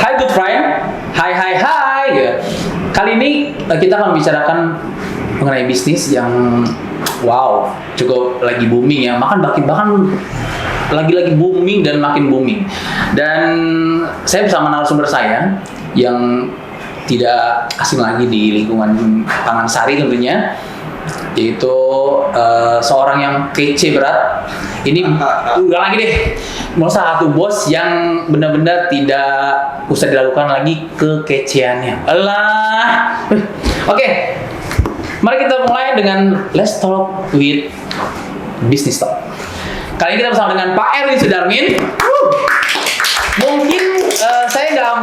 Hai good friend, hai ya. Kali ini kita akan bicarakan mengenai bisnis yang wow, cukup lagi booming ya. Bahkan lagi booming dan makin booming. Dan saya bersama narasumber saya yang tidak asing lagi di lingkungan Pangan Sari tentunya, yaitu seorang yang kece berat. Ini udah lagi deh, mau satu bos yang benar-benar tidak usah dilakukan lagi kekeceannya. Alah. Oke. Mari kita mulai dengan Let's Talk with Business Talk. Kali ini kita bersama dengan Pak Erwin Sudarmin. Mungkin saya nggak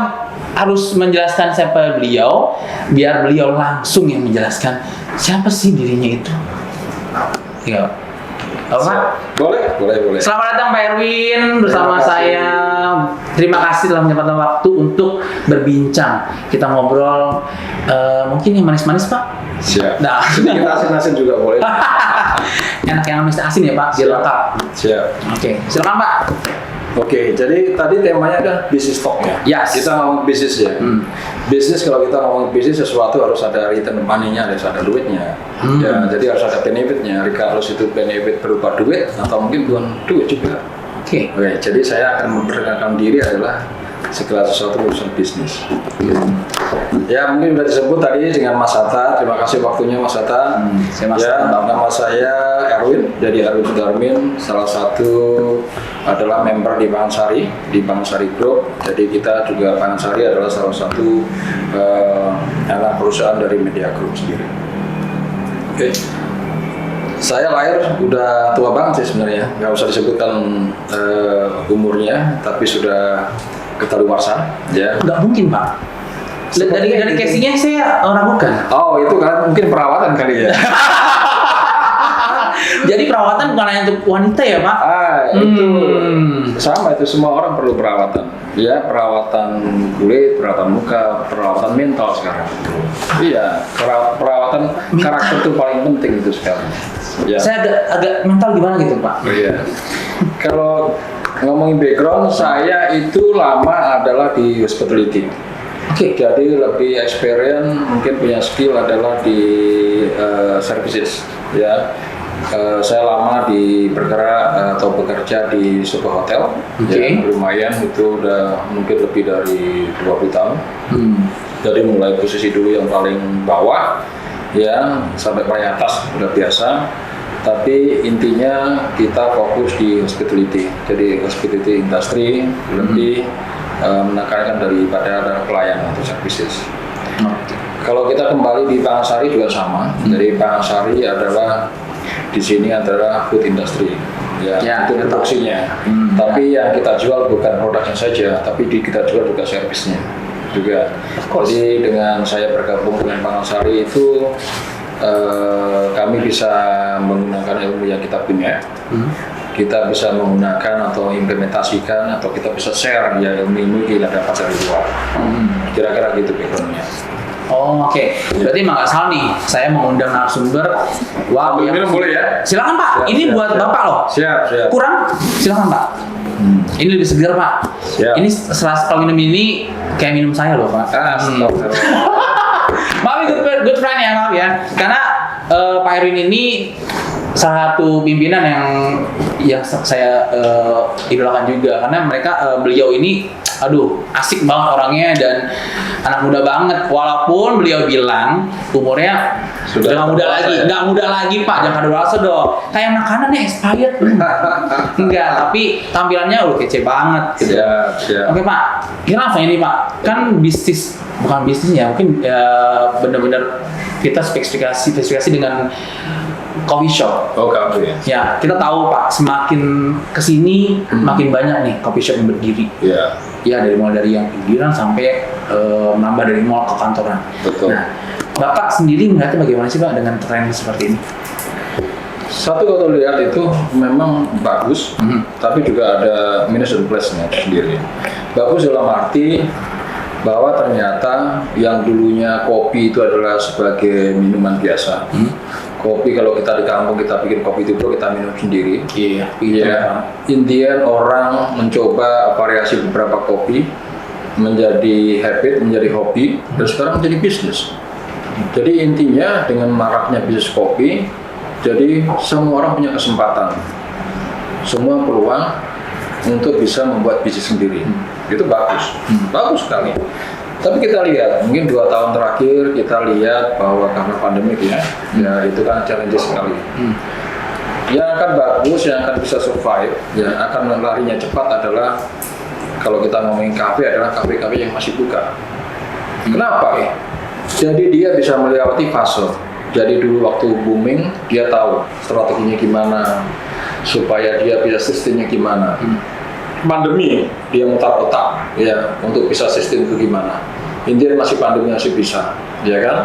harus menjelaskan siapa beliau, biar beliau langsung yang menjelaskan siapa sih dirinya itu. Ya, apa? Boleh. Selamat datang Pak Erwin bersama saya. Terima kasih telah menyempatkan waktu untuk berbincang. Kita ngobrol mungkin yang manis-manis Pak. Siap. Nah, sedikit asin-asin juga boleh. Enak yang asin ya Pak, biar lengkap. Siap. Oke, silakan Pak. Oke, jadi tadi temanya kan bisnis talk ya. Yes. Kita ngomong bisnis ya. Bisnis, kalau kita ngomong bisnis, sesuatu harus ada return money-nya, harus ada duitnya. Ya, jadi harus ada benefitnya. Harus itu benefit berupa duit atau mungkin bukan duit juga. Oke. Oke, jadi saya akan memperkenalkan diri adalah segala sesuatu urusan bisnis. Ya, mungkin sudah disebut tadi dengan Mas Hatta. Terima kasih waktunya Mas Hatta. Nama saya Erwin, jadi Erwin Sudarmin, salah satu adalah member di Pangan Sari, di Pangan Sari Group. Jadi kita juga, Pangan Sari adalah salah satu anak perusahaan dari Media Group sendiri. Oke. Saya lahir udah tua banget sih sebenarnya, nggak usah disebutkan umurnya, tapi sudah kadaluarsa. Ya. Nggak mungkin Pak. Dari casingnya saya ragukan. Oh, itu kan mungkin perawatan kali ya. Jadi perawatan bukan hanya untuk wanita ya Pak? Itu sama, itu semua orang perlu perawatan. Ya, perawatan kulit, perawatan muka, perawatan mental sekarang. Iya, perawatan karakter itu paling penting itu sekarang. Ya. Saya agak mental gimana gitu Pak? Iya. Kalau ngomongin background, saya itu lama adalah di hospitality. Oke. Jadi lebih experience, mungkin punya skill adalah di services. Ya. Saya lama bergerak atau bekerja di sebuah hotel. Ya, lumayan, itu udah mungkin lebih dari 20 tahun. Jadi mulai posisi dulu yang paling bawah, ya, sampai paling atas udah biasa. Tapi intinya kita fokus di hospitality. Jadi hospitality industry lebih menekankan daripada pelayanan atau services. Kalau kita kembali di Pangan Sari juga sama. Jadi Pangan Sari adalah di sini adalah food industry, ya itu produksinya. Tapi yang kita jual bukan produknya saja, tapi kita jual juga servisnya juga. Jadi dengan saya bergabung dengan Pangan Sari itu kami bisa menggunakan ilmu yang kita punya. Kita bisa menggunakan atau implementasikan atau kita bisa share ya ilmu kita dapat dari luar. Kira-kira gitu backgroundnya. Oh, oke. Berarti nggak salah nih, saya mengundang narasumber. Wow, minum boleh ya? Silakan Pak. Ini buat Bapak loh. Siap. Kurang? Silakan Pak. Ini lebih segar Pak. Siap. Ini kalau minum ini kayak minum saya loh Pak. Maaf, good friend ya, maaf ya. Karena Pak Erwin ini salah satu pimpinan yang saya idolakan juga, karena beliau ini asik banget orangnya dan anak muda banget, walaupun beliau bilang umurnya sudah nggak muda lagi Pak, jangan kadaluarsa dong, kayak makanannya expired. Enggak, tapi tampilannya kece banget gitu. Siap. Oke Pak, kenapa ini Pak, kan bukan bisnis ya, mungkin benar-benar kita spesifikasi dengan coffee shop. Oh, coffee ya. Ya, kita tahu Pak, semakin kesini makin banyak nih coffee shop yang berdiri. Iya. Ya, mulai dari yang pinggiran sampai menambah dari mall ke kantoran. Betul. Nah, Bapak sendiri melihatnya bagaimana sih Pak dengan tren seperti ini? Satu, kalau lihat itu memang bagus, tapi juga ada minus dan plusnya sendiri. Bagus dalam arti bahwa ternyata yang dulunya kopi itu adalah sebagai minuman biasa. Kopi, kalau kita di kampung kita bikin kopi itu kita minum sendiri. Iya. Intinya orang mencoba variasi beberapa kopi, menjadi habit, menjadi hobi, dan sekarang menjadi bisnis. Jadi intinya dengan maraknya bisnis kopi, jadi semua orang punya kesempatan, semua peluang untuk bisa membuat bisnis sendiri. Itu bagus, bagus sekali. Tapi kita lihat, mungkin 2 tahun terakhir kita lihat bahwa karena pandemik ya itu kan challenge sekali. Yang akan bagus, yang akan bisa survive, yang akan larinya cepat adalah kalau kita ngomongin kafe adalah kafe-kafe yang masih buka. Kenapa? Jadi dia bisa melewati fase. Jadi dulu waktu booming dia tahu strateginya gimana supaya dia bisa sistemnya gimana. Pandemi dia mutar otak ya untuk bisa sistem itu gimana. Intinya masih pandemi masih bisa, ya kan?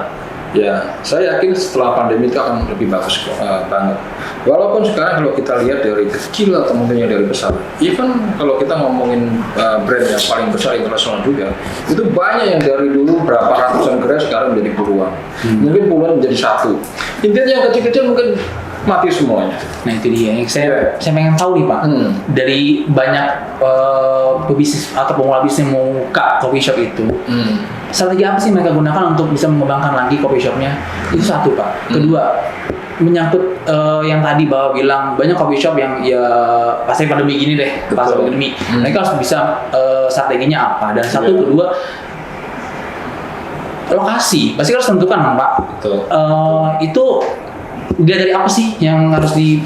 Ya, saya yakin setelah pandemi itu akan lebih bagus banget. Walaupun sekarang kalau kita lihat dari kecil atau mungkin dari besar, even kalau kita ngomongin brand yang paling besar internasional juga, itu banyak yang dari dulu berapa ratusan gerai sekarang menjadi puluhan, mungkin puluhan menjadi satu. Intinya yang kecil-kecil mungkin mati semuanya. Nah itu dia yang saya pengen tahu nih Pak, dari banyak pebisnis atau pemula bisnis yang mau buka coffee shop itu, strategi apa sih mereka gunakan untuk bisa mengembangkan lagi coffee shopnya? Itu satu Pak. Kedua, menyangkut yang tadi bahwa bilang banyak coffee shop yang ya pasti pandemi gini deh, pas pandemi, mereka harus bisa strateginya apa? Dan satu kedua, lokasi pasti harus tentukan Pak. Itu dia dari apa sih yang harus di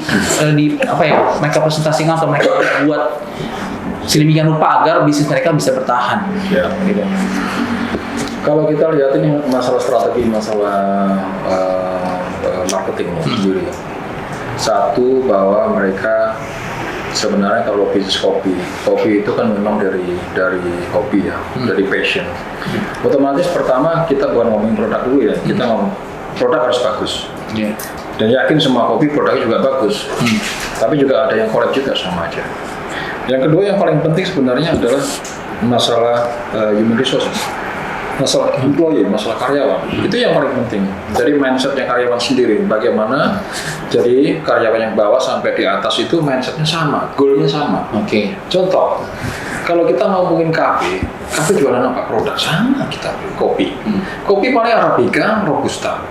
apa ya mereka presentasikan atau mereka buat sedemikian rupa agar bisnis mereka bisa bertahan. Ya, gitu. Kalau kita lihat ini masalah strategi, masalah marketingnya sendiri. Satu bahwa mereka sebenarnya kalau bisnis kopi itu kan memang dari hobi ya, dari passion. Otomatis pertama kita bukan ngomongin produk dulu ya, kita ngomong produk harus bagus. Dan yakin semua kopi produknya juga bagus, tapi juga ada yang collab juga sama aja. Yang kedua yang paling penting sebenarnya adalah masalah human resources, masalah employee, masalah karyawan. Itu yang paling penting. Jadi mindsetnya karyawan sendiri, bagaimana jadi karyawan yang bawah sampai di atas itu mindsetnya sama, goalnya sama. Contoh, kalau kita ngomongin kafe jualan apa? Produk sama kita, kopi. Kopi paling Arabica, Robusta.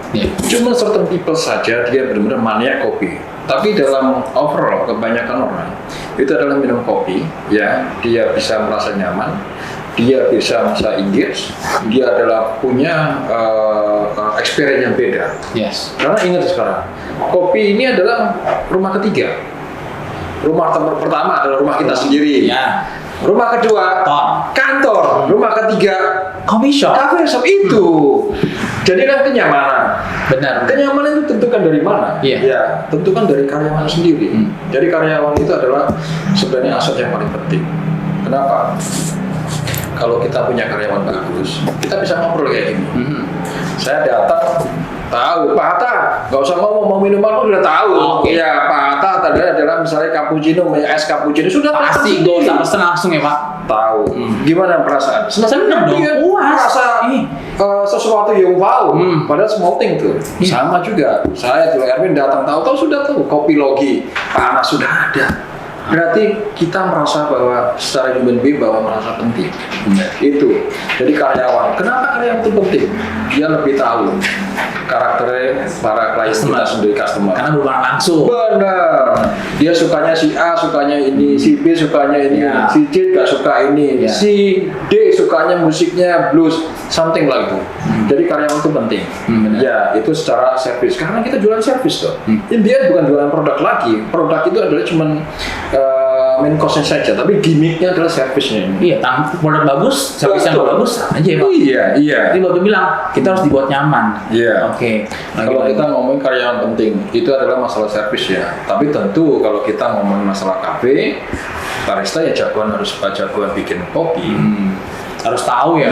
Cuma certain people saja dia benar-benar maniak kopi. Tapi dalam overall kebanyakan orang itu adalah minum kopi, ya dia bisa merasa nyaman, dia bisa merasa engage, dia adalah punya experience yang beda. Karena ingat sekarang, kopi ini adalah rumah ketiga. Rumah pertama adalah rumah kita sendiri. Rumah kedua, kantor. Rumah ketiga, coffee shop. Itu. Jadi kan kenyamanan. Benar. Kenyamanan itu tentukan dari mana? Ya, tentukan dari karyawan sendiri. Jadi karyawan itu adalah sebenarnya aset yang paling penting. Kenapa? Kalau kita punya karyawan bagus, kita bisa ngobrol kayak gini. Saya datang, tahu Pak Hatta, nggak usah ngomong mau minum apa udah tahu. Iya Pak Hatta tadi adalah misalnya cappuccino, es cappuccino sudah pasti nggak usah pesen langsung ya Pak. Tahu. Gimana perasaan? Senang dong. Merasa sesuatu yang wow. Padahal small thing tuh. Sama juga. Saya tuh Erwin datang tahu sudah tahu kopi logi panas sudah ada. Berarti kita merasa bahwa secara human being bahwa merasa penting. Itu. Jadi karyawan. Kenapa karyawan itu penting? Dia lebih tahu karakternya para klien kita sendiri, customer. Karena bukan langsung. Benar. Dia sukanya si A, sukanya ini, si B sukanya ini, si C gak suka ini, si D sukanya musiknya blues, something like itu. Jadi karyawan itu penting. Ya, itu secara service. Karena kita jualan service tuh. Intinya bukan jualan produk lagi. Produk itu adalah cuman main cost-nya saja, tapi gimmicknya adalah service-nya. Produk bagus, service yang bagus aja ya Pak. Iya. Jadi waktu bilang kita harus dibuat nyaman. Kalau kita ngomongin karyawan penting, itu adalah masalah service ya. Tapi tentu kalau kita ngomongin masalah kafe, barista ya harus jagoan bikin kopi. Harus tahu ya.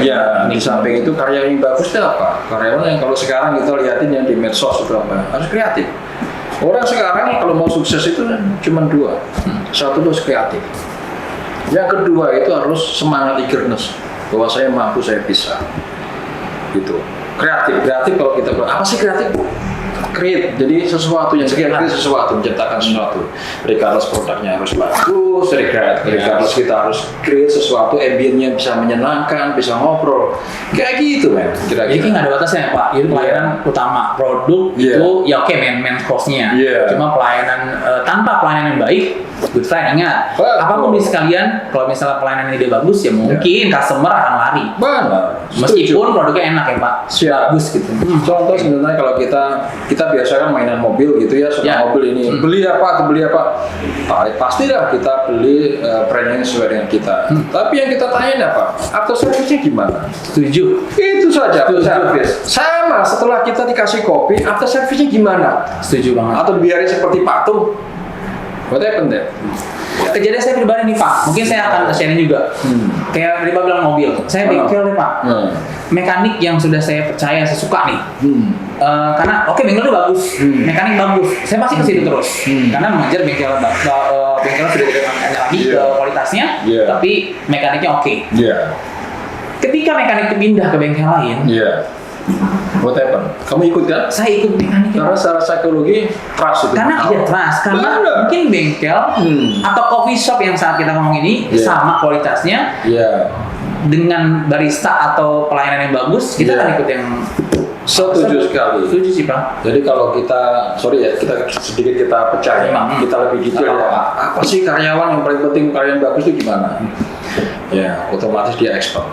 Di samping itu karyawan yang bagus itu apa? Karyawan yang kalau sekarang kita lihatin yang di medsos itu apa? Harus kreatif. Orang sekarang kalau mau sukses itu cuma dua. Satu itu harus kreatif. Yang kedua itu harus semangat eagerness. Bahwa saya mampu, saya bisa. Gitu. Kreatif kalau kita apa sih kreatif? Create, jadi sesuatu yang kreatif, sesuatu menciptakan sesuatu. Regardless produknya harus bagus, Jadi harus kita harus create sesuatu ambience bisa menyenangkan, bisa ngobrol. Kayak gitu, men. Jadi nggak ada batasnya Pak. Itu pelayanan utama, produk itu ya oke main cost-nya. Cuma pelayanan tanpa pelayanan yang baik, good friend ingat. Apapun di sekalian, kalau misalnya pelayanan ini dia bagus ya mungkin customer akan lari. Benar. Meskipun produknya enak ya Pak, bagus gitu. Contoh sebenarnya kalau kita biasa kan mainan mobil gitu ya, soal mobil ini beli apa, pastilah kita beli brand yang sesuai dengan kita. Tapi yang kita tanyain apa? After service-nya gimana? Setuju. Itu saja after service. Sama setelah kita dikasih kopi, after service-nya gimana? Setuju banget. Atau biarin seperti patung? What happened there? Kejadian saya pribadi nih Pak, mungkin saya akan sharing juga. Kayak tadi Pak bilang mobil, saya bengkel nih Pak. Mekanik yang sudah saya percaya, saya suka nih. Karena oke bengkel itu bagus, mekanik bagus, saya pasti ke situ terus. Karena mengejar bengkel sudah tidak tanya lagi ke kualitasnya, tapi mekaniknya oke. Ketika mekanik pindah ke bengkel lain, what happened? Kamu ikut kan? saya ikut mekanik. Karena secara psikologi trust itu. Karena karena mungkin bengkel atau coffee shop yang saat kita ngomong ini sama kualitasnya, dengan barista atau pelayanan yang bagus, kita akan ikut yang setuju sekali. Setuju sih Pak. Jadi kalau kita, kita sedikit kita pecah ya, kita lebih detail ya. Apa sih karyawan yang paling penting, karyawan bagus itu gimana? Ya, otomatis dia expert.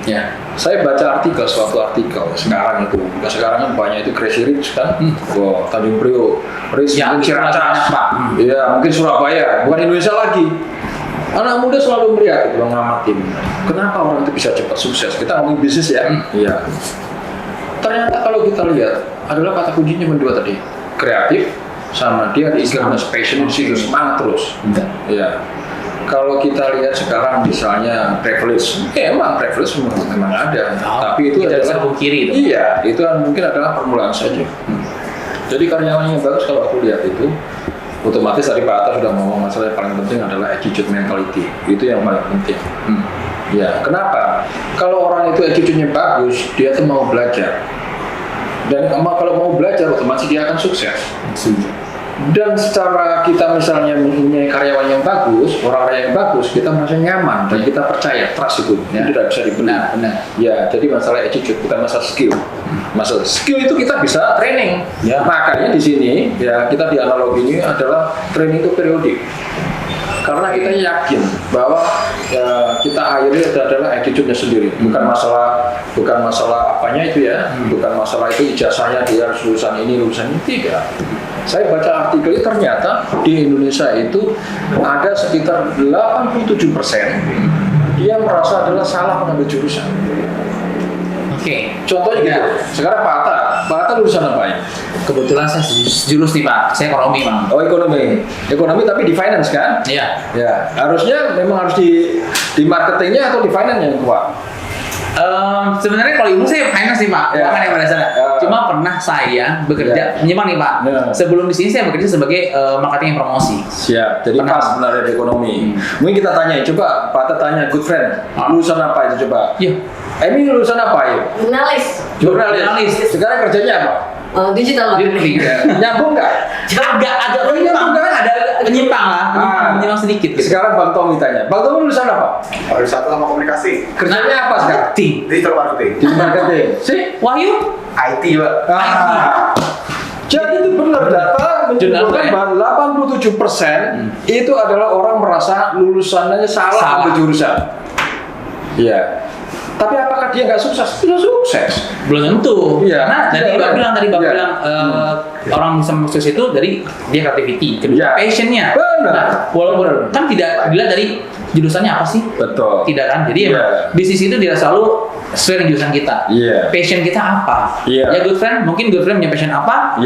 Ya. Saya baca suatu artikel sekarang itu, sekarang kan banyak itu Crazy Rich kan, Tanjung Priok, mungkin Ciracas, ya mungkin Surabaya, bukan Indonesia lagi. Anak muda selalu melihat itu ngamatin. Kenapa orang itu bisa cepat sukses? Kita ngomongin bisnis ya. Iya. Ternyata kalau kita lihat adalah kata kuncinya cuma dua tadi, kreatif sama dia di eagerness, passion, semangat terus. Ya. Kalau kita lihat sekarang misalnya privilege, emang privilege memang ada, tapi itu adalah kiri itu. Iya, itu mungkin adalah permulaan saja. Jadi karyawan yang bagus kalau aku lihat itu, otomatis tadi Pak Atta sudah ngomong masalah yang paling penting adalah attitude mentality, itu yang paling penting. Ya, kenapa? Kalau orang itu attitude-nya bagus, dia tuh mau belajar. Dan kalau mau belajar, otomatis dia akan sukses. Dan secara kita misalnya mempunyai karyawan yang bagus, orang-orang yang bagus, kita merasa nyaman dan kita percaya, trust itu tidak bisa dibenar. Ya, jadi masalah attitude bukan masalah skill. Masalah skill itu kita bisa training. Makanya di sini ya kita di analog ini adalah training itu periodik. Karena kita yakin bahwa kita akhirnya itu adalah attitude-nya sendiri, bukan masalah apanya itu ya, bukan masalah itu ijazahnya dia harus lulusan ini tidak. Saya baca artikel itu ternyata di Indonesia itu ada sekitar 87% dia merasa adalah salah mengambil jurusan. Contohnya gitu. Sekarang Pak Atta lulusan apa ya? Kebetulan saya jurus nih Pak, saya ekonomi Bang. Oh ekonomi tapi di finance kan? Iya. Ya harusnya memang harus di marketingnya atau di finance yang kuat. Sebenarnya kalau ibu saya finance nih Pak, bukan yang pada sana. Cuma pernah saya bekerja, menyimak nih Pak. Sebelum di sini saya bekerja sebagai marketing dan promosi. Siap. Jadi pas sebenarnya di ekonomi. Mungkin kita tanya, coba Pak Atta tanya, good friend, lulusan apa itu coba? Iya. Emi lulusan apa ya? Jurnalis. Sekarang kerjanya apa? Digital marketing. Nyambung nggak? Agak menyimpang kan? Ada menyimpang lah, menyimpang sedikit. Gitu. Sekarang Bang Tommy tanya, Bang Tommy lulusan apa? Pariwisata sama komunikasi. Kerjanya apa sekarang? Digital marketing. Si Wahyu? IT Pak. IT. Jadi itu benar data menunjukkan bahwa 87% itu adalah orang merasa lulusannya salah ambil jurusan. Iya. Tapi apakah dia nggak sukses? Sudah sukses. Belum tentu. Iya. Nah, tadi Bapak bilang orang bisa sukses itu dari dia creativity, kedua passionnya. Benar. Nah, walaupun kan tidak dilihat dari jurusannya apa sih? Betul. Tidak kan? Jadi bisnis itu tidak selalu sesuai dengan jurusan kita. Passion kita apa? Ya good friend, mungkin good friend punya passion apa?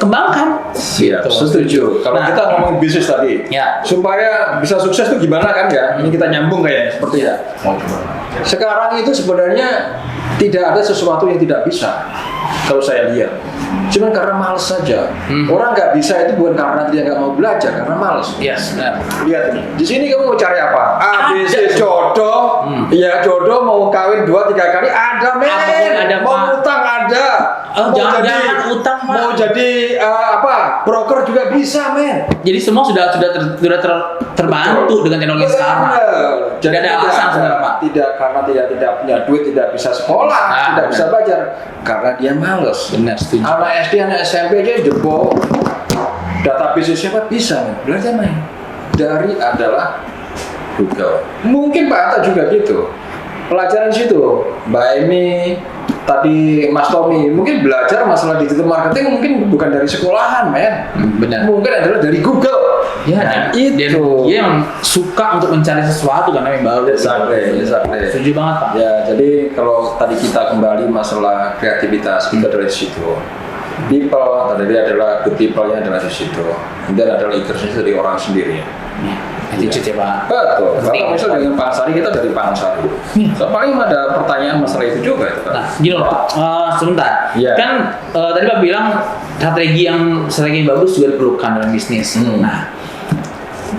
Kembangkan. Gitu. Setuju. Kalau kita ngomongin bisnis tadi, supaya bisa sukses itu gimana kan ya? Ini kita nyambung kayaknya seperti ya. Sekarang itu sebenarnya tidak ada sesuatu yang tidak bisa kalau saya lihat. Cuma karena malas saja. Orang nggak bisa itu bukan karena dia nggak mau belajar, karena malas. Lihat ini. Di sini kamu mau cari apa? A, B, C, jodoh. Ya jodoh mau kawin 2-3 kali ada men. Mau utang ada. ada. Jangan utang, Pak. Mau jadi broker juga bisa, men. Jadi semua sudah terbantu dengan teknologi sekarang. Jadi Tidak ada alasan sebenarnya, Pak. Tidak, karena tidak punya duit, tidak bisa sekolah, tidak bisa belajar, karena dia males. Benar, setuju. Anak SD, anak SMP aja jebol. Database siapa bisa, men. Belajar main. Dari adalah Google. Mungkin Pak Atta juga gitu. Pelajaran situ, Mbak Emi, tadi Mas Tommy, mungkin belajar masalah digital marketing mungkin bukan dari sekolahan, men. Benar. Mungkin adalah dari Google. Ya, Nah, dan itu. dia yang suka untuk mencari sesuatu karena yang baru. Exactly. Setuju banget, Pak. Ya, jadi kalau tadi kita kembali masalah kreativitas, kita dari situ. People tadi adalah good people-nya adalah di situ. Dan adalah leadership dari orang sendiri. Attitude ya, Pak. Betul. Penting. Kalau misalnya dengan Pak Sari, kita dari Pak Sari. So, paling ada pertanyaan masalah itu juga itu kan. Nah, gini loh Pak, sebentar. Iya. Kan tadi Pak bilang strategi yang bagus juga diperlukan dalam bisnis. Nah,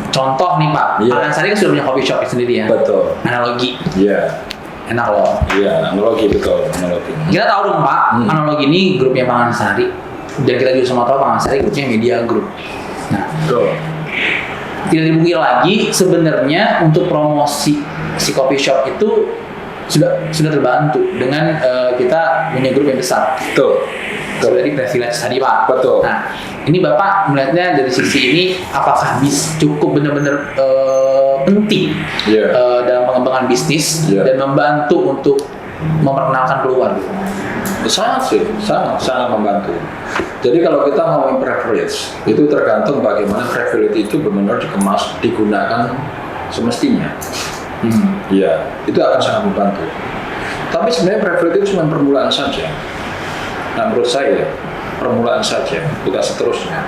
contoh nih Pak, Iya. Pak Ansari kan sudah punya coffee shop sendiri ya. Betul. Analogi, Iya. enak loh. Iya, analogi betul, analogi. Kita tahu dong Pak, analogi ini grupnya Pak Ansari. Dan kita juga semua tahu Pak Ansari grupnya Media Group. Nah, Betul. tidak dibungkiri lagi sebenarnya untuk promosi si coffee shop itu sudah terbantu dengan kita punya grup yang besar. Betul. Dari privilege tadi Pak. Betul. Nah, ini Bapak melihatnya dari sisi ini apakah cukup benar-benar penting Iya. dalam pengembangan bisnis Iya. dan membantu untuk memperkenalkan keluar gitu. Sangat sih, sangat membantu. Jadi kalau kita ngomongin privilege, itu tergantung bagaimana privilege itu benar-benar dikemas, digunakan semestinya. Iya, itu akan sangat membantu. Tapi sebenarnya privilege itu cuma permulaan saja. Nah, menurut saya permulaan saja, bukan seterusnya.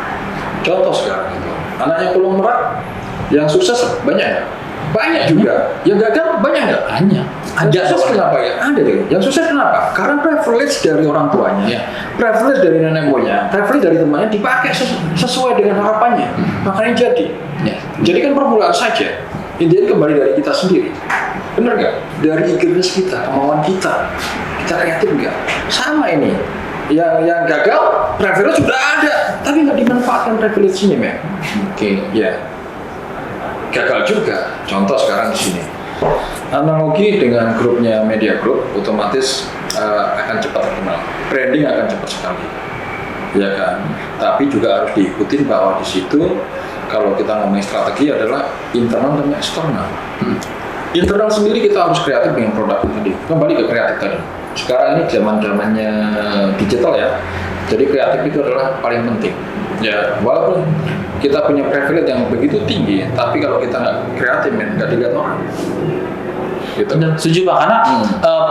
Contoh sekarang itu, anaknya Pulau Merak yang sukses banyak ya? Banyak juga. Yang gagal banyak nggak? Hanya Yang sukses kenapa ya? Ada deh. Yang sukses kenapa? Karena privilege dari orang tuanya, Iya. privilege dari nenek moyangnya, privilege dari temannya dipakai sesuai dengan harapannya. Makanya jadi. ya. Jadi kan permulaan saja. Intinya kembali dari kita sendiri. Benar nggak? Dari eagerness kita, kemauan kita. Kita kreatif nggak? Sama ini. Yang gagal, privilege sudah ada, tapi nggak dimanfaatkan privilege-nya, men. Oke. Ya, gagal juga. Contoh sekarang di sini. Analogi dengan grupnya Media Group, otomatis akan cepat terkenal. Branding akan cepat sekali, ya kan. Tapi juga harus diikutin bahwa di situ kalau kita ngomongin strategi adalah internal dan eksternal. Internal sendiri kita harus kreatif dengan produk tadi. Kembali ke kreatif tadi. Sekarang ini zamannya digital ya. Jadi kreatif itu adalah paling penting. Ya, walaupun kita punya privilege yang begitu tinggi, tapi kalau kita nggak kreatif, nggak dilihat orang. Gitu. Dan setuju Pak, karena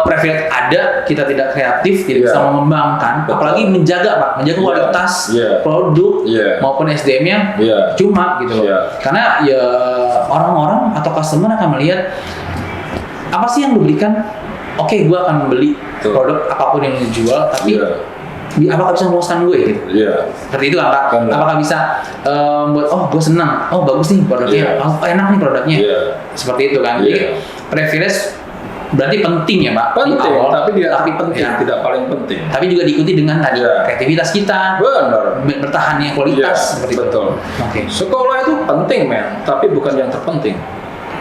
privilege ada, kita tidak kreatif, tidak bisa Iya. mengembangkan, Betul. apalagi menjaga Pak, menjaga Iya. kualitas Iya. produk Iya. maupun SDM-nya Iya. cuma gitu loh. Iya. Karena ya orang-orang atau customer akan melihat apa sih yang diberikan. Oke, gue akan membeli Betul. produk apapun yang dijual, tapi apakah bisa memuaskan gue gitu? Iya. Seperti itu kan Pak. Benar. Apakah bisa buat gue senang, bagus nih produknya, Iya. enak nih produknya. Iya. Seperti itu kan. Jadi Iya. privilege berarti penting ya Pak. Di Penting, awal, tapi tidak penting, ya. tidak paling penting. Tapi juga diikuti dengan tadi Iya. kreativitas kita, Benar. bertahannya kualitas Iya, seperti betul. itu. Oke. Sekolah itu penting, men, tapi bukan yang terpenting.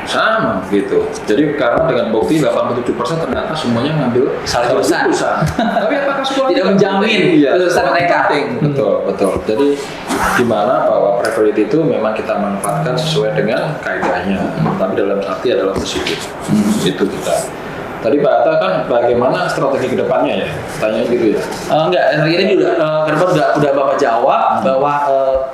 Sama gitu. Jadi karena dengan bukti 87% ternyata semuanya ngambil Salah jurusan. Tapi apakah sekolah Tidak juga menjamin penting? Iya, lulusan sekolah mereka. penting. Betul. Jadi di mana bahwa privilege itu memang kita manfaatkan sesuai dengan kaidahnya. Tapi dalam arti adalah positif. Itu kita. Tadi Pak Atta kan bagaimana strategi kedepannya ya? Tanya gitu ya. Enggak, strategi juga ke depan udah Bapak jawab bahwa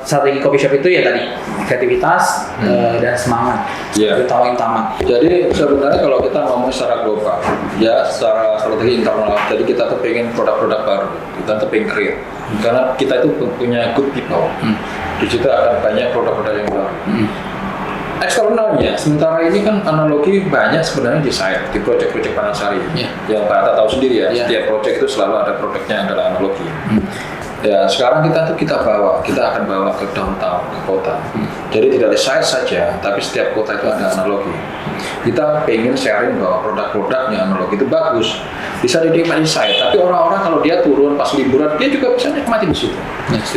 strategi coffee shop itu ya tadi kreativitas dan semangat. Iya. Utama. Jadi sebenarnya kalau kita ngomong secara global, ya secara strategi internal, jadi kita tuh pengen produk-produk baru, kita tuh pengen create. Karena kita itu punya good people, di situ akan banyak produk-produk yang baru. Eksternalnya, sementara ini kan analogi banyak sebenarnya di site, di project-project Panasari. Iya. Yang Pak Atta tahu sendiri ya, Iya. setiap project itu selalu ada produknya adalah analogi. Ya, sekarang kita akan bawa ke downtown, ke kota. Jadi tidak di site saja, tapi setiap kota itu ada analogi. Kita pengen sharing bahwa produk-produknya analogi itu bagus, bisa dinikmati di site. Tapi orang-orang kalau dia turun pas liburan, dia juga bisa nikmati di situ.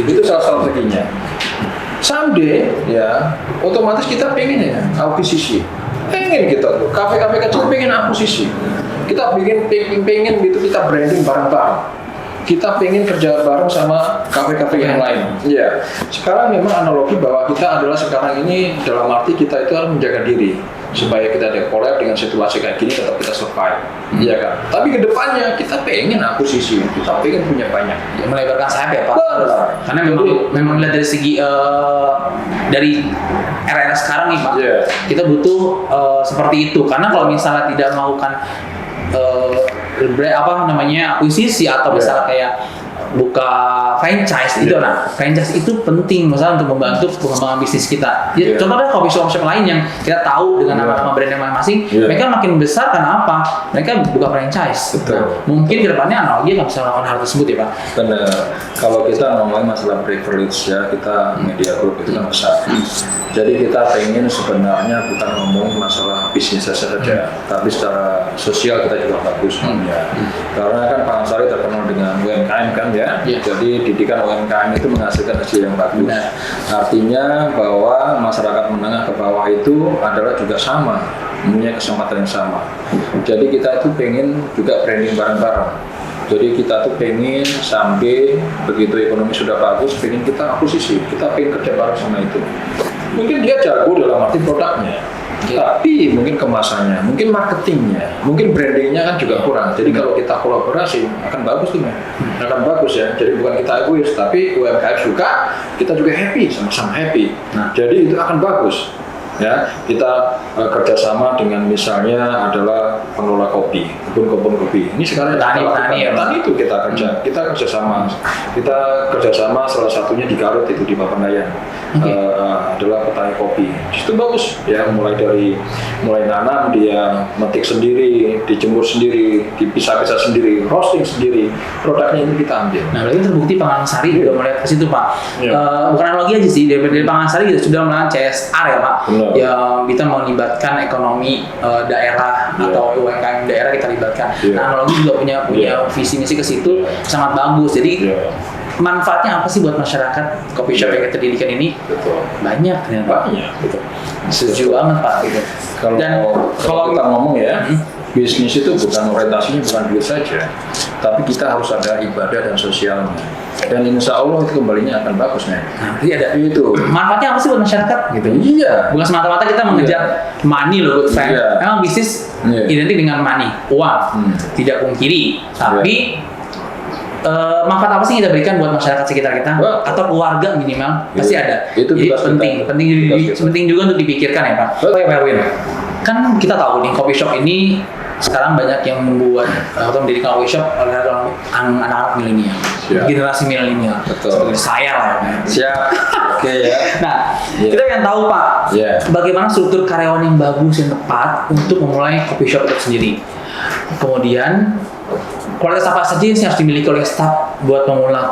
Itu salah strateginya. Someday, ya, otomatis kita pengen ya akuisisi. Pengen kita, kafe-kafe kecil pengen akuisisi. Kita pengen gitu, kita branding bareng-bareng. Kita pengen kerja bareng sama kafe-kafe yang lain. Iya. Sekarang memang analogi bahwa kita adalah sekarang ini dalam arti kita itu harus menjaga diri supaya kita ada collab dengan situasi kayak gini tetap kita survive. Iya kan? Tapi ke depannya kita pengen akuisisi, kita pengen punya banyak. Melebarkan sayap ya Pak. Benar. Karena memang lihat dari segi dari era sekarang nih Pak, kita butuh seperti itu. Karena kalau misalnya tidak melakukan akuisisi atau misalnya kayak buka franchise itu, nah franchise itu penting misalnya untuk membantu pengembangan bisnis kita. Contoh ada coffee shop lain yang kita tahu dengan nama-nama brandnya masing-masing, mereka makin besar karena apa? Mereka buka franchise. Nah, mungkin kedepannya analogi akan bisa melakukan hal tersebut ya Pak. Benar. Kalau kita ngomongin masalah privilege ya, kita media group itu kan besar. Jadi kita pengen sebenarnya bukan ngomong masalah bisnis saja, tapi secara sosial kita juga bagus. Karena kan Pak Ansari terkenal dengan UMKM kan ya. Jadi didikan UMKM itu menghasilkan hasil yang bagus. Artinya bahwa masyarakat menengah ke bawah itu adalah juga sama, punya kesempatan yang sama. Jadi kita itu pengen juga branding bareng-bareng. Jadi kita tuh pengen sampai begitu ekonomi sudah bagus, pengen kita akuisisi, kita pengen kerja bareng sama itu. Mungkin dia jago dalam arti produknya, tapi mungkin kemasannya, mungkin marketingnya, mungkin brandingnya kan juga kurang. Jadi kalau kita kolaborasi akan bagus tuh, akan bagus ya. Jadi bukan kita egois, tapi UMKM juga, kita juga happy, sama-sama happy. Nah, jadi itu akan bagus. Ya, kita kerjasama dengan misalnya adalah pengelola kopi, kebun kopi. Ini sekarang tani itu kita kerjasama salah satunya di Garut itu di Papandayan. Adalah petani kopi. Itu bagus ya, mulai nanam dia metik sendiri, dijemur sendiri, dipisah-pisah sendiri, roasting sendiri, produknya ini kita ambil. Nah, berarti terbukti Pak Ansari juga mulai ke situ Pak. Bukan analogi aja sih, dari Pak Ansari juga sudah melakukan CSR ya Pak. Yang kita melibatkan ekonomi daerah atau UMKM daerah kita libatkan. Nah, analogi juga punya visi misi ke situ sangat bagus. Jadi manfaatnya apa sih buat masyarakat coffee shop yang kita dirikan ini? Betul. Banyak ternyata. Betul. Setuju banget Pak. Gitu. Kalau kita ngomong ya, bisnis itu bukan orientasinya bukan duit saja, tapi kita harus ada ibadah dan sosialnya. Dan insya Allah itu kembalinya akan bagus nih. Nah, jadi ada itu. Manfaatnya apa sih buat masyarakat? Gitu. Iya. Bukan semata-mata kita mengejar money loh, good friend. Memang bisnis identik dengan money, uang. Tidak pungkiri. Tapi manfaat apa sih kita berikan buat masyarakat sekitar kita atau keluarga minimal pasti ada. Itu jadi penting juga untuk dipikirkan ya Pak. Pak Erwin, kan kita tahu nih coffee shop ini sekarang banyak yang membuat atau mendirikan coffee shop oleh anak-anak milenial, generasi milenial seperti saya lah. Siap. Oke ya. Nah, kita pengen tahu Pak, bagaimana struktur karyawan yang bagus yang tepat untuk memulai coffee shop itu sendiri. Kemudian kualitas apa saja yang harus dimiliki oleh staf buat memulai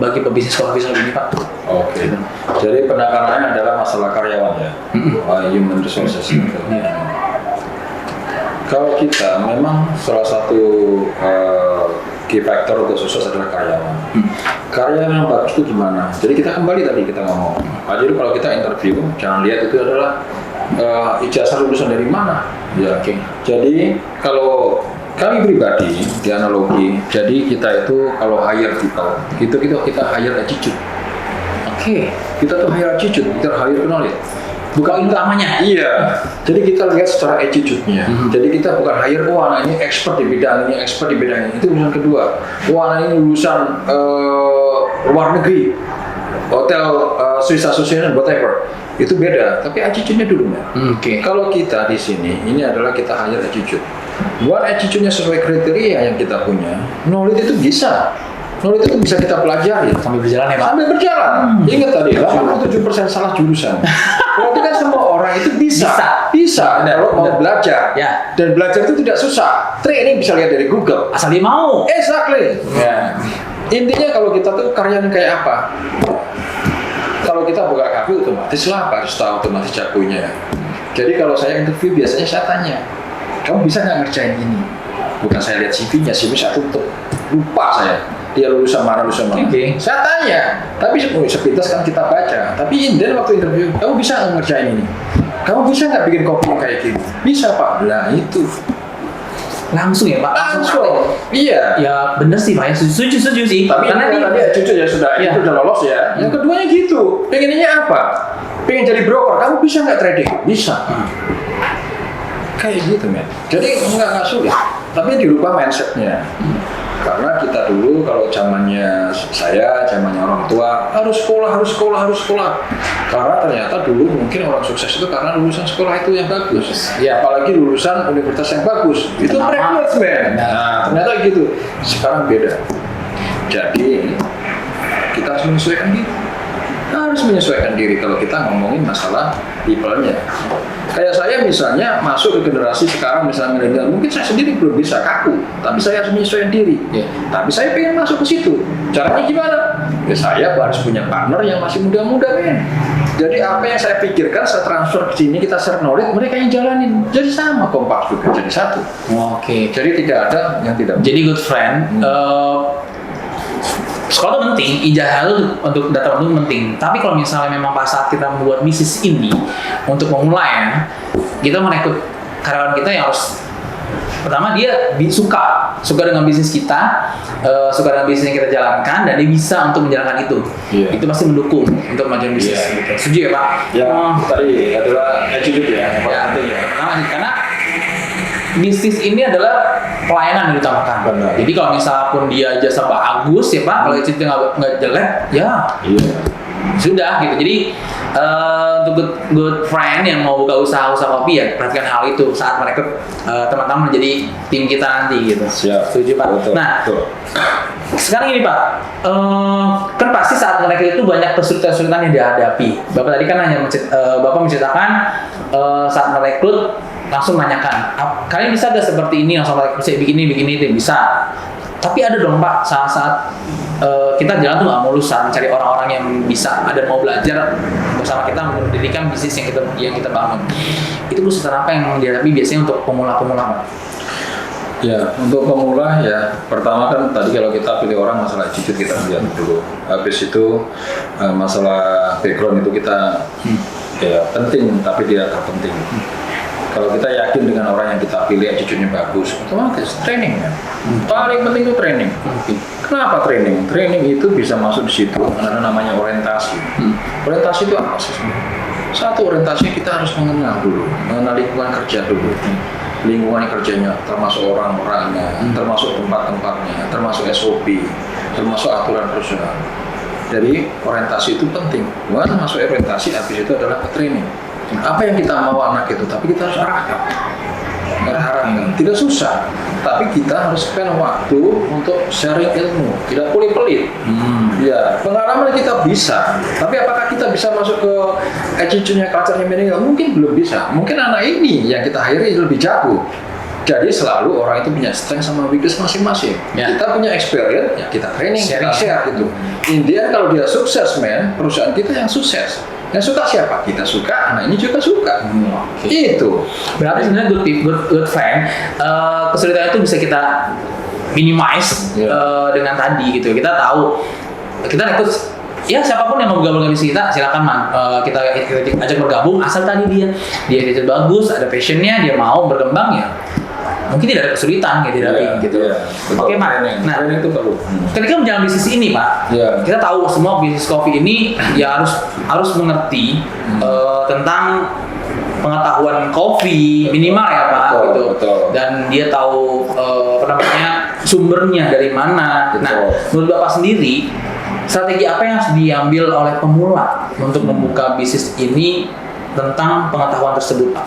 bagi pebisnis coffee shop ini Pak? Oke. Jadi penekanannya adalah masalah karyawan ya, human resources. Kalau kita memang salah satu key factor untuk sukses adalah karyawan. Karyawan yang bagus itu gimana? Jadi kita kembali tadi kita ngomong. Jadi kalau kita interview, jangan lihat itu adalah ijazah lulusan dari mana. Ya. Jadi kalau kami pribadi di analogi, jadi kita itu kalau hire people, itu kita hire attitude. Kita tuh hire attitude, kita hire knowledge. Bukan utamanya. Iya. Jadi kita lihat secara attitude-nya. Jadi kita bukan hire anak ini expert di bidang ini, expert di bidang ini. Itu urusan kedua. Anak ini lulusan luar negeri, hotel Swiss Association, whatever. Itu beda. Tapi attitude-nya dulu ya. Kalau kita di sini, ini adalah kita hire attitude. Buat attitude-nya sesuai kriteria yang kita punya, knowledge itu bisa. Knowledge itu bisa kita pelajari. Sambil berjalan ya Pak? Sambil berjalan. Ingat tadi, 87% salah jurusan. Berarti kan semua orang itu bisa. Kalau mau belajar. Dan belajar itu tidak susah. Training bisa lihat dari Google. Asal dia mau. Exactly. Intinya kalau kita tuh karyanya kayak apa? Kalau kita buka kafe otomatis lah harus tahu otomatis jagonya. Jadi kalau saya interview biasanya saya tanya, kamu bisa nggak ngerjain ini? Bukan saya lihat CV-nya, CV saya tutup, lupa saya. Dia lulusan mana. Okay. Saya tanya, tapi sepintas kan kita baca. Tapi inden waktu interview, kamu bisa nggak ngerjain ini? Kamu bisa nggak bikin kopi yang kayak gini? Bisa Pak. Nah itu Langsung ya Pak? langsung. Iya. Ya bener sih Pak, ya setuju sih. Tapi karena ini tadi jujur ya sudah, Iya. itu udah lolos ya. Yang keduanya gitu, pengennya apa? Pengen jadi broker, kamu bisa nggak trading? Bisa. Kayak gitu men. Jadi nggak sulit, tapi dirubah mindsetnya. Karena kita dulu kalau zamannya saya, zamannya orang tua harus sekolah. Karena ternyata dulu mungkin orang sukses itu karena lulusan sekolah itu yang bagus. Ya apalagi lulusan universitas yang bagus. Itu privilege men. Nah ternyata gitu. Sekarang beda. Jadi kita harus menyesuaikan diri kalau kita ngomongin masalah people-nya. Kayak saya misalnya masuk ke generasi sekarang misalnya milenial, mungkin saya sendiri belum bisa kaku, tapi saya harus menyesuaikan diri. Tapi saya pengen masuk ke situ. Caranya gimana? Ya saya harus punya partner yang masih muda-muda men. Jadi apa yang saya pikirkan, saya transfer ke sini, kita share knowledge, mereka yang jalanin. Jadi sama kompak juga, jadi satu. Oke. Jadi tidak ada yang tidak. Jadi good friend. Sekolah itu penting, ijazah itu untuk data itu penting. Tapi kalau misalnya memang pas saat kita membuat bisnis ini untuk memulai ya, kita merekrut karyawan kita yang harus pertama dia suka dengan bisnis kita, suka dengan bisnis yang kita jalankan dan dia bisa untuk menjalankan itu. Itu pasti mendukung untuk kemajuan bisnis. Gitu. Setuju ya Pak? Ya, tadi adalah attitude ya, yang paling penting ya. Karena bisnis ini adalah pelayanan yang diutamakan. Benar. Jadi kalau misalnya pun dia jasa bagus ya Pak, kalau itu nggak jelek, ya sudah gitu. Jadi untuk good friend yang mau buka usaha kopi ya perhatikan hal itu saat mereka teman-teman menjadi tim kita nanti gitu. Siap. Setuju Pak. Betul. Nah, Betul. sekarang ini Pak, kan pasti saat mereka itu banyak kesulitan-kesulitan yang dihadapi. Bapak tadi kan hanya Bapak menceritakan saat merekrut langsung menanyakan, kalian bisa gak seperti ini langsung saya bikin ini itu bisa. Tapi ada dong Pak saat kita jalan tuh nggak mulus saat mencari orang-orang yang bisa ada mau belajar bersama kita mendirikan bisnis yang kita bangun. Itu kesulitan apa yang dihadapi biasanya untuk pemula-pemula Pak? Ya, untuk pemula ya pertama kan tadi kalau kita pilih orang masalah attitude kita lihat dulu. Habis itu masalah background itu kita ya penting tapi tidak terpenting. Kalau kita yakin dengan orang yang kita pilih attitude-nya bagus, otomatis training ya. Paling penting itu training. Kenapa training? Training itu bisa masuk di situ karena namanya orientasi. Orientasi itu apa sih? Satu, orientasi kita harus mengenal dulu, mengenal lingkungan kerja dulu. Lingkungan kerjanya, termasuk orang-orangnya, termasuk tempat-tempatnya, termasuk SOP, termasuk aturan perusahaan. Jadi orientasi itu penting. Bukan masuk orientasi, habis itu adalah ke training. Apa yang kita mau anak itu, tapi kita harus arahkan. Tidak susah, tapi kita harus spend waktu untuk sharing ilmu. Tidak boleh pelit. Ya, pengalaman kita bisa, tapi apakah kita bisa masuk ke attitude-nya, culture-nya milenial? Mungkin belum bisa. Mungkin anak ini yang kita hire lebih jago. Jadi selalu orang itu punya strength sama weakness masing-masing. Ya. Kita punya experience, ya kita training, Sharing. kita share gitu. India kalau dia sukses, perusahaan kita yang sukses. Yang suka siapa? Kita suka, anak ini juga suka. Itu. Berarti sebenarnya good friend, kesulitan itu bisa kita minimize dengan tadi gitu. Kita tahu, kita rekrut ya siapapun yang mau bergabung dengan bisnis kita, silakan kita ajak bergabung asal tadi dia itu bagus, ada passionnya, dia mau berkembang ya. Mungkin tidak ada kesulitan gitu. Oke Pak. Nah, training itu perlu. ketika menjalankan bisnis ini Pak, kita tahu semua bisnis kopi ini ya harus mengerti tentang pengetahuan kopi minimal ya Pak gitu. Betul. Dan dia tahu sumbernya dari mana. Betul. Nah, menurut Bapak sendiri strategi apa yang harus diambil oleh pemula untuk membuka bisnis ini tentang pengetahuan tersebut Pak?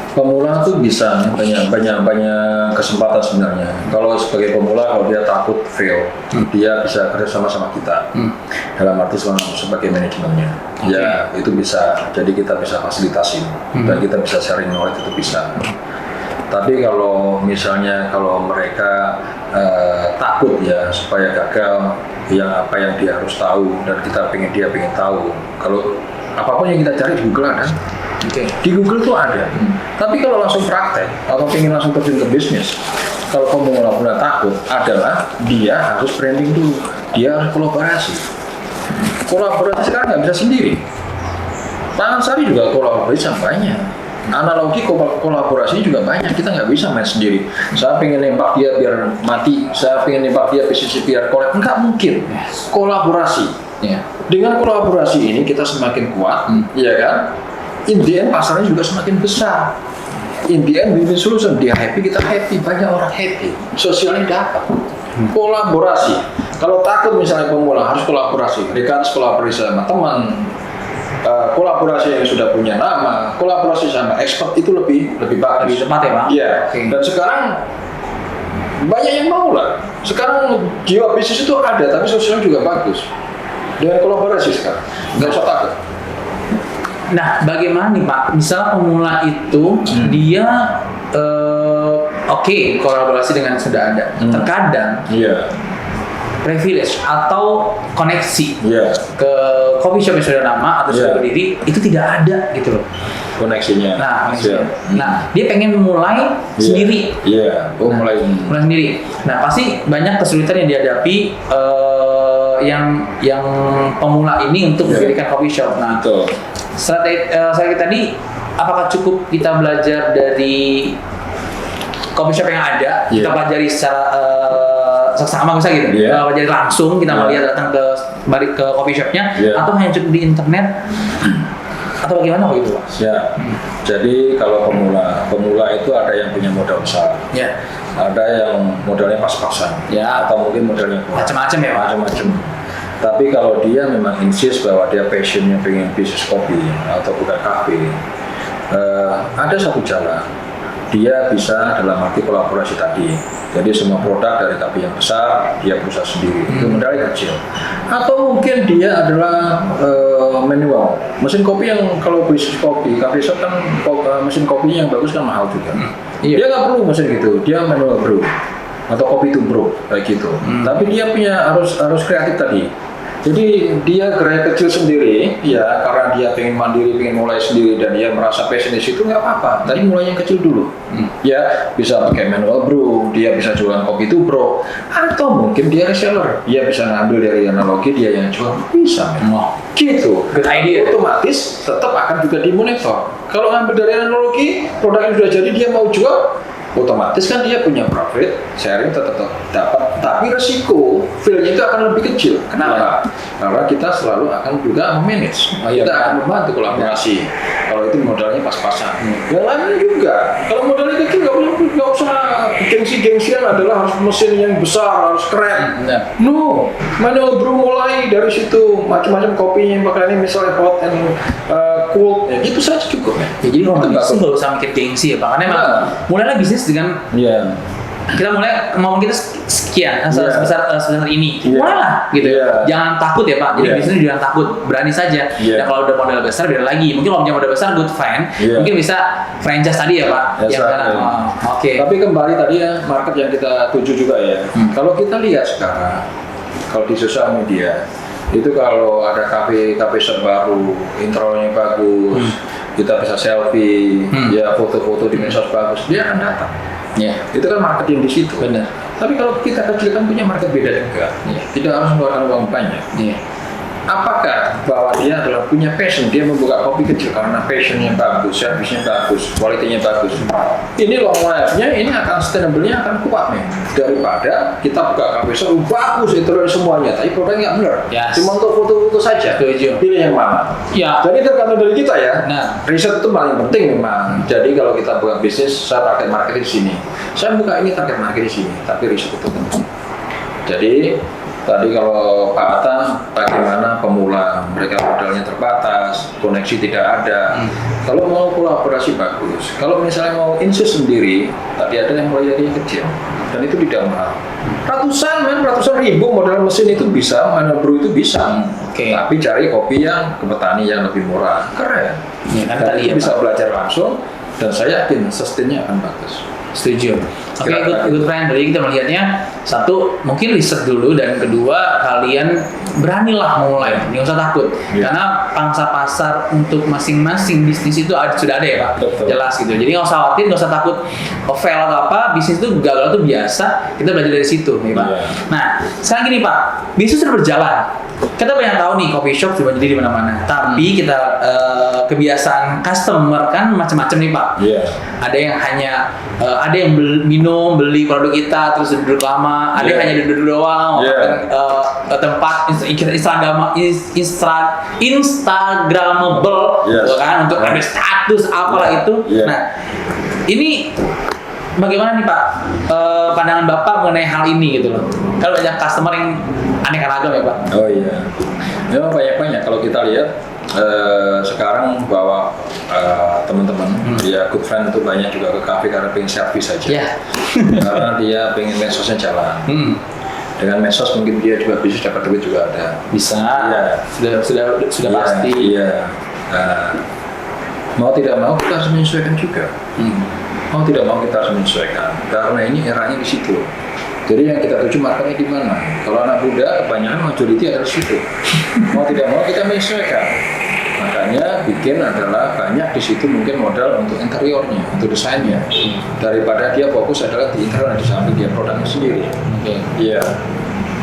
Pemula tuh bisa banyak kesempatan sebenarnya. Kalau sebagai pemula, kalau dia takut fail, dia bisa kerja sama kita. Dalam arti sebagai manajemennya. Ya itu bisa. Jadi kita bisa fasilitasi dan kita bisa sharing knowledge itu bisa. Tapi kalau misalnya kalau mereka takut ya supaya gagal, yang apa yang dia harus tahu dan dia pengen tahu. Kalau apapun yang kita cari di Google ada. Di Google tuh ada. Tapi kalau langsung praktek atau pengen langsung terjun ke bisnis, kalau kamu mulai takut adalah dia harus branding dulu, dia harus kolaborasi. Kolaborasi sekarang nggak bisa sendiri. Tangan Sari juga kolaborasi sama banyak. Analogi kolaborasi juga banyak. Kita nggak bisa main sendiri. Saya pengen nembak dia biar mati. Saya pengen nembak dia bisnis biar kolek. Nggak mungkin. Kolaborasi. Ya. Dengan kolaborasi ini kita semakin kuat, ya kan? In the end pasarnya juga semakin besar. In the end win-win solution. Dia happy, kita happy. Banyak orang happy. Sosialnya dapat. Kolaborasi. Kalau takut misalnya pemula harus kolaborasi. Mereka harus kolaborasi sama teman. Kolaborasi yang sudah punya nama, kolaborasi sama expert itu lebih bagus. Lebih cepat ya, Pak? Iya. Dan sekarang banyak yang mau lah. Sekarang jiwa bisnis itu ada, tapi sosialnya juga bagus. Dengan kolaborasi sekarang, nggak usah takut. Nah, bagaimana nih Pak? Misal pemula itu dia oke, kolaborasi dengan yang sudah ada. Terkadang Iya. privilege atau koneksi Iya. ke coffee shop yang sudah lama atau sudah Iya. berdiri itu tidak ada gitu loh. Koneksinya. Nah, Iya. nah dia pengen mulai sendiri. Iya. Mulai sendiri. Nah, pasti banyak kesulitan yang dihadapi yang pemula ini untuk mendirikan coffee shop. Nah, Betul. strategi tadi apakah cukup kita belajar dari coffee shop yang ada, kita pelajari secara seksama bisa gitu, pelajari langsung kita melihat datang balik ke coffee shopnya, atau hanya cukup di internet atau bagaimana begitu Pak? Ya, jadi kalau pemula itu ada yang punya modal besar, ada yang modalnya pas-pasan, atau mungkin modalnya macam-macam ya Pak? Macam-macam. Tapi kalau dia memang insist bahwa dia passionnya pengen bisnis kopi atau buka kafe, ada satu jalan. Dia bisa dalam arti kolaborasi tadi. Jadi semua produk dari kafe yang besar dia berusaha sendiri. Itu modalnya kecil. Atau mungkin dia adalah manual. Mesin kopi yang kalau bisnis kopi, kafe shop kan mesin kopinya yang bagus kan mahal juga. Dia nggak perlu mesin gitu. Dia manual brew atau kopi to brew kayak gitu. Tapi dia punya harus kreatif tadi. Jadi dia gerai kecil sendiri, ya karena dia pengen mandiri, pengen mulai sendiri dan dia merasa passion di situ nggak apa-apa. Tadi mulai yang kecil dulu, ya bisa pakai manual brew, dia bisa jualan kopi to brew, atau mungkin dia reseller, dia bisa ngambil dari analogi dia yang jual bisa, gitu. Good idea. Otomatis tetap akan juga dimonitor. Kalau ngambil dari analogi, produk yang sudah jadi dia mau jual, otomatis kan dia punya profit, sharing tetap dapat, tapi resiko feel-nya itu akan lebih kecil. Kenapa? Karena kita selalu akan juga memanage, kita akan membantu kolaborasi. Kalau itu modalnya pas-pasan. Yang lainnya juga, kalau modalnya kecil nggak usah gengsi-gengsian adalah harus mesin yang besar, harus keren. No, manual brew mulai dari situ, macam-macam kopi yang pakai ini misalnya hot and cold, ya, itu saja cukup ya. Jadi kalau bisnis nggak usah mikir gengsi ya Pak, karena emang mulailah bisnis dengan kita mulai ngomong kita sekian sebesar ini, mulailah gitu. Jangan takut ya Pak, jadi bisnis jangan takut, berani saja. Dan kalau udah modal besar beda lagi, mungkin kalau punya modal besar good fine, mungkin bisa franchise tadi ya Pak. Tapi kembali tadi ya market yang kita tuju juga ya. Kalau kita lihat sekarang, kalau di sosial media itu kalau ada kafe shop baru, intronya bagus, kita bisa selfie, ya foto-foto di medsos bagus, dia akan datang. Itu kan marketing di situ. Benar. Tapi kalau kita kecil kan punya market beda juga. Tidak harus mengeluarkan uang banyak. Apakah bahwa dia adalah punya passion, dia membuka kopi kecil karena passionnya bagus, servisnya bagus, kualitinya bagus. Ini long life-nya, ini akan sustainable-nya akan kuat nih. Daripada kita buka kafe shop bagus itu semuanya, tapi produknya nggak benar. Cuma untuk foto-foto saja. Pilih yang mana? Jadi tergantung dari kita ya. Riset itu paling penting memang. Jadi kalau kita buka bisnis, saya target market di sini. Saya buka ini target market di sini, tapi riset itu penting. Jadi tadi kalau Pak Atta, bagaimana pemula, mereka modalnya terbatas, koneksi tidak ada. Kalau mau kolaborasi bagus. Kalau misalnya mau insist sendiri, tadi ada yang mulai dari kecil, dan itu tidak mahal. Ratusan ribu modal mesin itu bisa, manual brew itu bisa. Tapi cari kopi yang ke petani yang lebih murah, keren. Dan itu bisa belajar langsung, dan saya yakin sustainnya akan bagus. Setuju. Oke, Kira-kira good friend. Jadi kita melihatnya satu mungkin riset dulu dan kedua kalian beranilah mulai, nggak usah takut. Iya. Karena pangsa pasar untuk masing-masing bisnis itu sudah ada ya Pak. Betul. Jelas gitu. Jadi nggak usah khawatir, nggak usah takut fail atau apa. Bisnis itu gagal itu biasa. Kita belajar dari situ, ya Pak. Iya. Nah, sekarang gini Pak, bisnis sudah berjalan. Kita banyak tahu nih coffee shop sudah jadi di mana-mana. Tapi kita kebiasaan customer kan macam-macam nih Pak. Iya. Ada yang hanya ada yang minum beli produk kita terus duduk lama, ada yang Yeah. hanya duduk doang, Yeah. tempat Instagramable, Yes. gitu kan, untuk ada status apalah Yeah. itu. Yeah. Nah, ini bagaimana nih Pak pandangan Bapak mengenai hal ini gitu loh? Kalau banyak customer yang aneka ragam ya Pak. Oh iya, memang banyak-banyak kalau kita lihat sekarang bahwa teman-teman dia good friend itu banyak juga ke kafe karena pengen selfie saja. Ya. Karena dia pengen medsosnya jalan. Dengan medsos mungkin dia juga bisa dapat duit juga ada. Bisa. Iya. Sudah Iya, pasti. Iya. Mau tidak mau kita harus menyesuaikan juga. Mau tidak mau kita harus menyesuaikan karena ini eranya di situ. Jadi yang kita tuju marketnya di mana? Kalau anak muda kebanyakan majority ada di situ. Mau tidak mau kita menyesuaikan. Makanya bikin adalah banyak di situ mungkin modal untuk interiornya, untuk desainnya. Daripada dia fokus adalah di interior dan di samping dia produknya sendiri. Oke. Iya.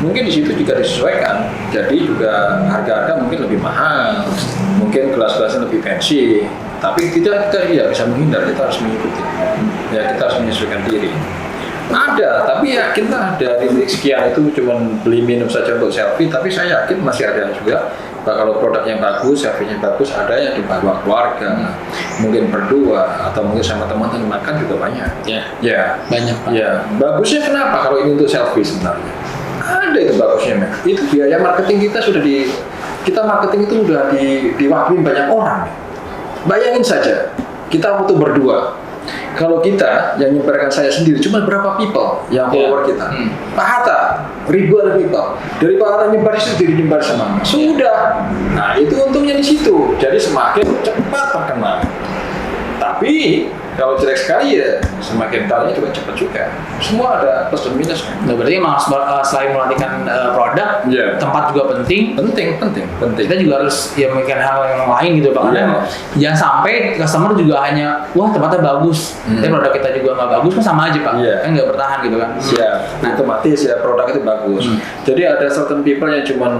Mungkin di situ juga disesuaikan. Jadi juga harga-harga mungkin lebih mahal. Mungkin gelas-gelasnya lebih fancy. Tapi kita tidak bisa menghindar, kita harus mengikuti. Ya, kita harus menyesuaikan diri. Ada, tapi yakin lah dari sekian itu cuma beli minum saja untuk selfie, tapi saya yakin masih ada juga kalau produknya bagus, selfie-nya bagus, ada yang dibawa keluarga, mungkin berdua atau mungkin sama teman-teman makan juga banyak. Ya, Banyak Pak. ya. Bagusnya kenapa kalau ini untuk selfie sebenarnya? Ada itu bagusnya, men. Itu biaya marketing kita kita marketing itu udah diwakilin banyak orang. Bayangin saja, kita waktu berdua. Kalau kita yang nyebarkan saya sendiri cuma berapa people yang follower kita. Pak Hatta ribuan people. Dari Pak Hatta nyebar itu jadi nyebar sama. Sudah. Nah itu untungnya di situ. Jadi semakin cepat terkenal. Tapi kalau jelek sekali ya semakin talinya juga cepat juga. Semua ada plus dan minus. Nah, berarti emang selain melatihkan produk, Iya. tempat juga penting. Penting. Kita juga harus ya memikirkan hal yang lain gitu Pak. Karena Iya. emang jangan sampai customer juga hanya wah tempatnya bagus, tapi produk kita juga nggak bagus kan sama aja Pak. Iya. Kan nggak bertahan gitu kan. Ya, Nah, otomatis ya produk itu bagus. Jadi ada certain people yang cuman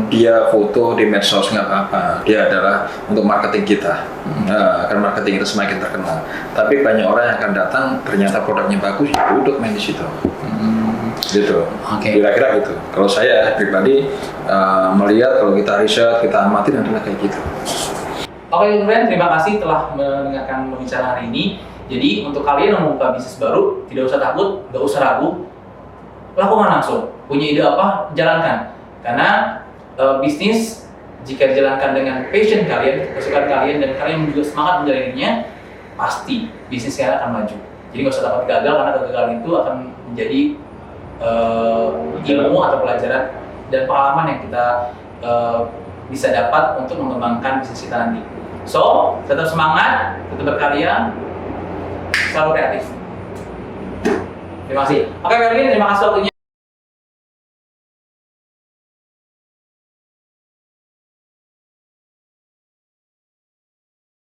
dia foto di medsos nggak apa-apa. Dia adalah untuk marketing kita. Nah, akan marketing itu semakin terkenal. Tapi banyak orang yang akan datang ternyata produknya bagus, ya duduk main di situ. Gitu. Oke. Kira-kira gitu. Kalau saya pribadi melihat kalau kita riset, kita amatin adalah kayak gitu. Oke, friend, terima kasih telah mendengarkan pembicaraan hari ini. Jadi untuk kalian yang mau buka bisnis baru, tidak usah takut, tidak usah ragu, lakukan langsung. Punya ide apa, jalankan. Karena bisnis jika dijalankan dengan passion kalian, kesukaan kalian, dan kalian juga semangat menjalaninya, pasti bisnis kalian akan maju. Jadi nggak usah takut gagal, karena kegagalan itu akan menjadi ilmu atau pelajaran dan pengalaman yang kita bisa dapat untuk mengembangkan bisnis kita nanti. So, tetap semangat, tetap berkarya, selalu kreatif. Terima kasih. Oke, Melvin, terima kasih waktunya.